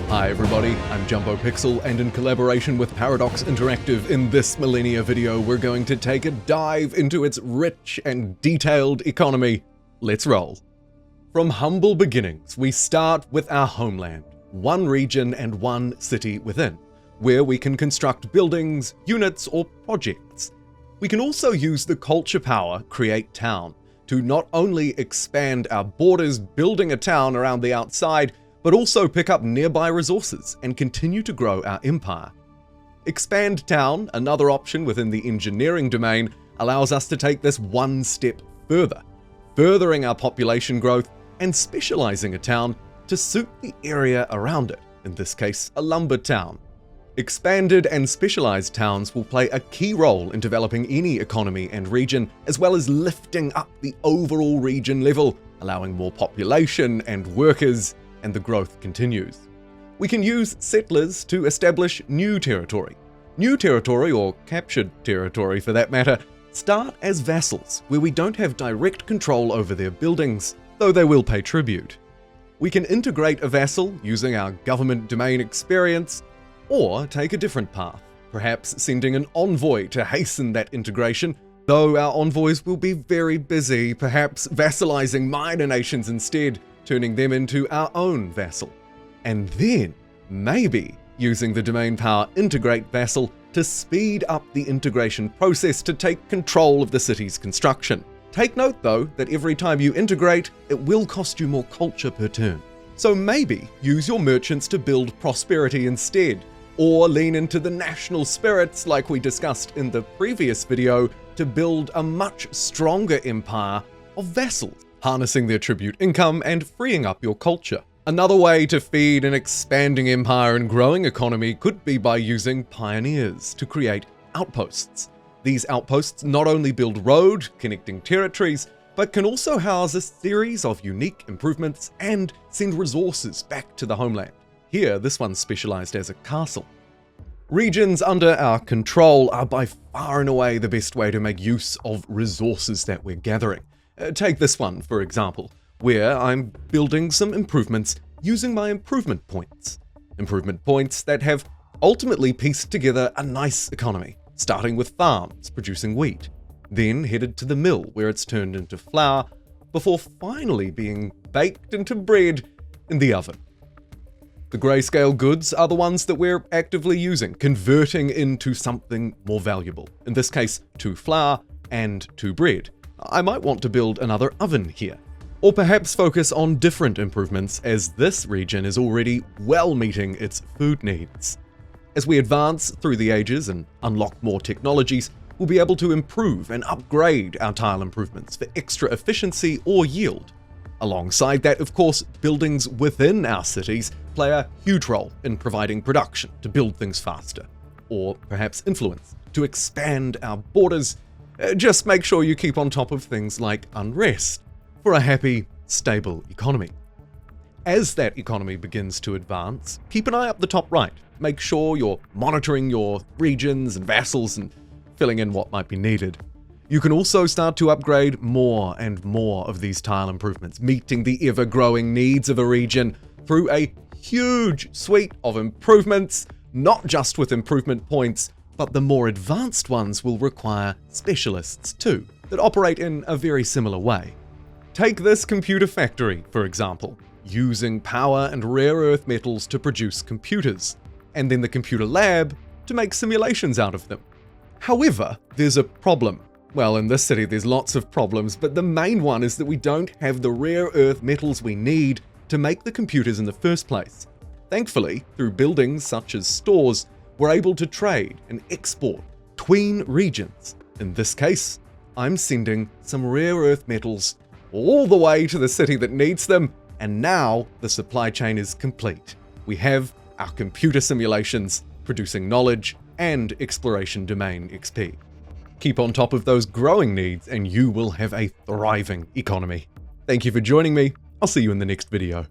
Hi everybody, I'm JumboPixel, and in collaboration with Paradox Interactive, in this Millennia video we're going to take a dive into its rich and detailed economy. Let's roll. From humble beginnings, we start with our homeland, one region and one city within, where we can construct buildings, units, or projects. We can also use the culture power, Create Town, to not only expand our borders building a town around the outside, but also pick up nearby resources and continue to grow our empire. Expand Town, another option within the engineering domain, allows us to take this one step further, furthering our population growth and specializing a town to suit the area around it, in this case a lumber town. Expanded and specialized towns will play a key role in developing any economy and region, as well as lifting up the overall region level, allowing more population and workers, and the growth continues. We can use settlers to establish new territory. New territory, or captured territory for that matter, start as vassals, where we don't have direct control over their buildings, though they will pay tribute. We can integrate a vassal using our government domain experience, or take a different path, perhaps sending an envoy to hasten that integration, though our envoys will be very busy, perhaps vassalizing minor nations instead, turning them into our own vassal. And then, maybe, using the domain power Integrate Vassal to speed up the integration process to take control of the city's construction. Take note though, that every time you integrate, it will cost you more culture per turn. So maybe use your merchants to build prosperity instead, or lean into the national spirits like we discussed in the previous video to build a much stronger empire of vassals, harnessing their tribute income and freeing up your culture. Another way to feed an expanding empire and growing economy could be by using pioneers to create outposts. These outposts not only build road connecting territories, but can also house a series of unique improvements and send resources back to the homeland. Here, this one's specialized as a castle. Regions under our control are by far and away the best way to make use of resources that we're gathering. Take this one, for example, where I'm building some improvements using my improvement points. Improvement points that have ultimately pieced together a nice economy, starting with farms producing wheat, then headed to the mill where it's turned into flour, before finally being baked into bread in the oven. The grayscale goods are the ones that we're actively using, converting into something more valuable, in this case to flour and to bread. I might want to build another oven here, or perhaps focus on different improvements as this region is already well meeting its food needs. As we advance through the ages and unlock more technologies, we'll be able to improve and upgrade our tile improvements for extra efficiency or yield. Alongside that, of course, buildings within our cities play a huge role in providing production to build things faster, or perhaps influence to expand our borders. Just make sure you keep on top of things like unrest for a happy, stable economy. As that economy begins to advance, keep an eye up the top right. Make sure you're monitoring your regions and vassals and filling in what might be needed. You can also start to upgrade more and more of these tile improvements, meeting the ever-growing needs of a region through a huge suite of improvements, not just with improvement points, but the more advanced ones will require specialists too, that operate in a very similar way. Take this computer factory, for example, using power and rare earth metals to produce computers, and then the computer lab to make simulations out of them. However, there's a problem. Well, in this city there's lots of problems, but the main one is that we don't have the rare earth metals we need to make the computers in the first place. Thankfully, through buildings such as stores, we're able to trade and export between regions. In this case, I'm sending some rare earth metals all the way to the city that needs them, and now the supply chain is complete. We have our computer simulations producing knowledge and exploration domain XP. Keep on top of those growing needs and you will have a thriving economy. Thank you for joining me. I'll see you in the next video.